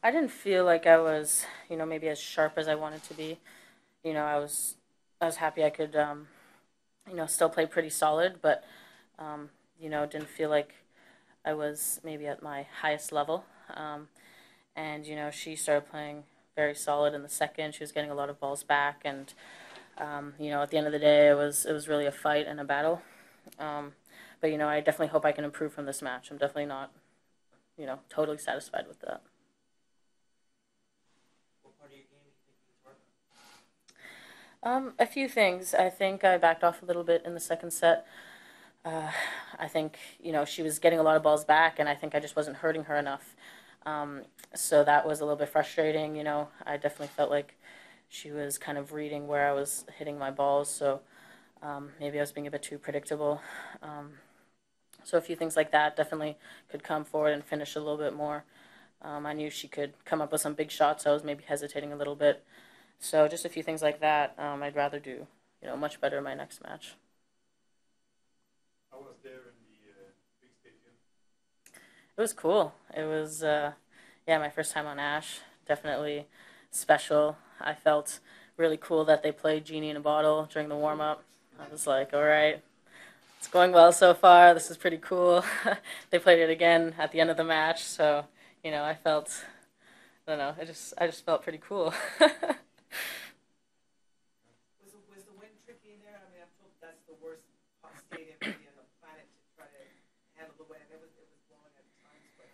I didn't feel like I was, maybe as sharp as I wanted to be. I was happy I could, still play pretty solid, but, didn't feel like I was maybe at my highest level. And she started playing very solid in the second. She was getting a lot of balls back, and at the end of the day, it was really a fight and a battle. Um, but I definitely hope I can improve from this match. I'm definitely not, totally satisfied with that. A few things. I think I backed off a little bit in the second set. Uh, I think she was getting a lot of balls back, and I think I just wasn't hurting her enough. So that was a little bit frustrating. I definitely felt like she was kind of reading where I was hitting my balls, so maybe I was being a bit too predictable. Um, so a few things like that definitely could come forward and finish a little bit more. I knew she could come up with some big shots, so I was maybe hesitating a little bit. So just a few things like that. I'd rather do, much better in my next match. I was there in the big stadium. It was cool. It was, yeah, my first time on Ash. Definitely special. I felt really cool that they played Genie in a Bottle during the warm up. I was like, all right, it's going well so far. This is pretty cool. They played it again at the end of the match, so I felt, I don't know, I just felt pretty cool. Was the wind tricky in there? I mean, I'm told that's the worst stadium maybe on the planet to try to handle the wind. It was blowing at times, but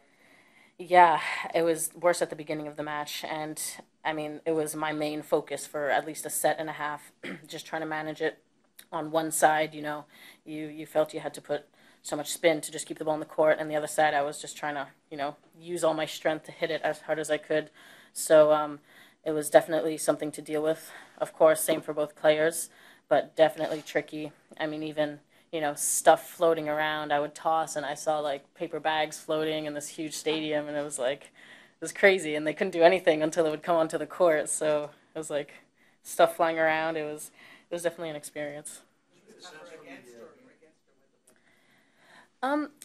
Yeah, it was worse at the beginning of the match, and I mean, it was my main focus for at least a set and a half, just trying to manage it on one side. You felt you had to put so much spin to just keep the ball in the court, and the other side, I was just trying to, use all my strength to hit it as hard as I could. So it was definitely something to deal with. Of course, same for both players, but definitely tricky. I mean, even stuff floating around. I would toss, and I saw like paper bags floating in this huge stadium, and it was like it was crazy. And they couldn't do anything until it would come onto the court. So it was like stuff flying around. It was definitely an experience.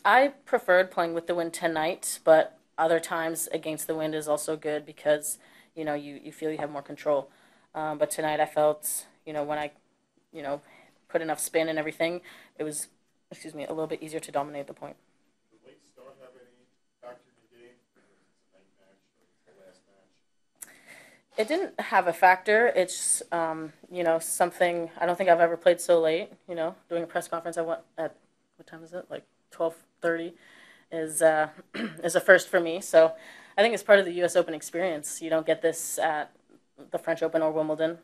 I preferred playing with the wind tonight, but other times against the wind is also good because you feel you have more control. But tonight I felt when I you know put enough spin and everything, it was, excuse me, a little bit easier to dominate the point. Did the late start have any factor in the game? Or was it a night match or it's the last match? It didn't have a factor. It's something I don't think I've ever played so late. Doing a press conference, I went at what time is it? Like 12:30 is is a first for me. So I think it's part of the U.S. Open experience. You don't get this at the French Open or Wimbledon.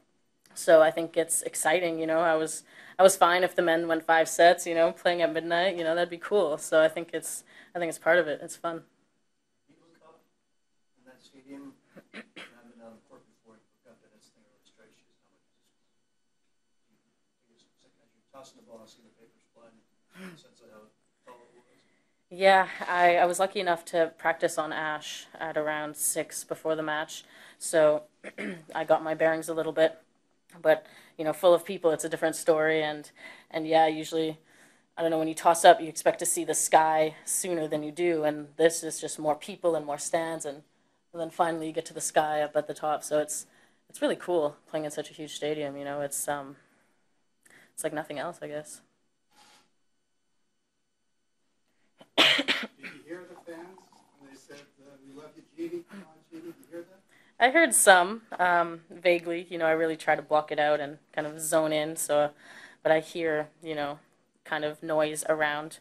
So I think it's exciting. I was fine if the men went 5 sets. Playing at midnight. That'd be cool. So I think it's part of it. It's fun. People Cup in that stadium. And I've been on the court before and forgot that it's thing really strikes you. How much it's like as you're tossing the ball and seeing the papers flying. Sense of how tall it was. Yeah, I was lucky enough to practice on Ash at around 6 before the match, so I got my bearings a little bit. But full of people, it's a different story, and yeah, usually I don't know, when you toss up, you expect to see the sky sooner than you do, and this is just more people and more stands, and then finally you get to the sky up at the top. So it's really cool playing in such a huge stadium. It's like nothing else, I guess. Did you hear the fans when they said, "We love you, Genie"? Come on, Genie. Did you hear that? I heard some, vaguely. I really try to block it out and kind of zone in. So, but I hear, kind of noise around.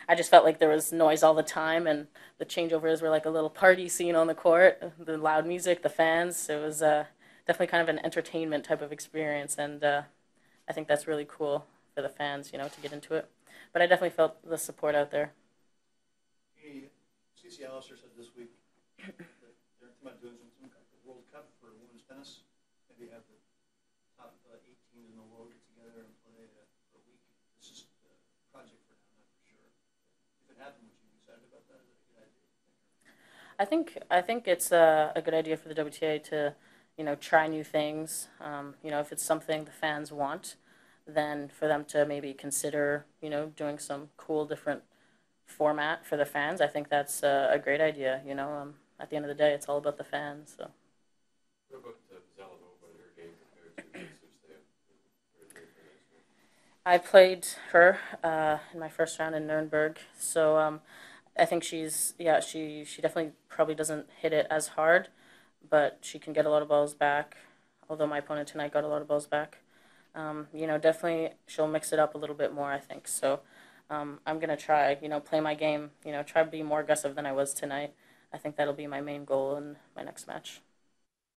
I just felt like there was noise all the time, and the changeovers were like a little party scene on the court. The loud music, the fans. It was definitely kind of an entertainment type of experience, and I think that's really cool for the fans, to get into it. But I definitely felt the support out there. Hey, CC Allister said this week that they're thinking about doing some kind of World Cup for women's tennis. Maybe have the top 8 teams in the world get together and play for a week. This is a project for now, not for sure. If it happened, would you be excited about that? Is that a good idea? I think it's a good idea for the WTA to, try new things. If it's something the fans want, then for them to maybe consider, doing some cool different format for the fans. I think that's a great idea. at the end of the day, it's all about the fans. So. What about Zelenova and her game compared to Sustave? I played her in my first round in Nuremberg, so I think she definitely probably doesn't hit it as hard, but she can get a lot of balls back. Although my opponent tonight got a lot of balls back, definitely she'll mix it up a little bit more. I think so. I'm gonna try, play my game, try to be more aggressive than I was tonight. I think that'll be my main goal in my next match.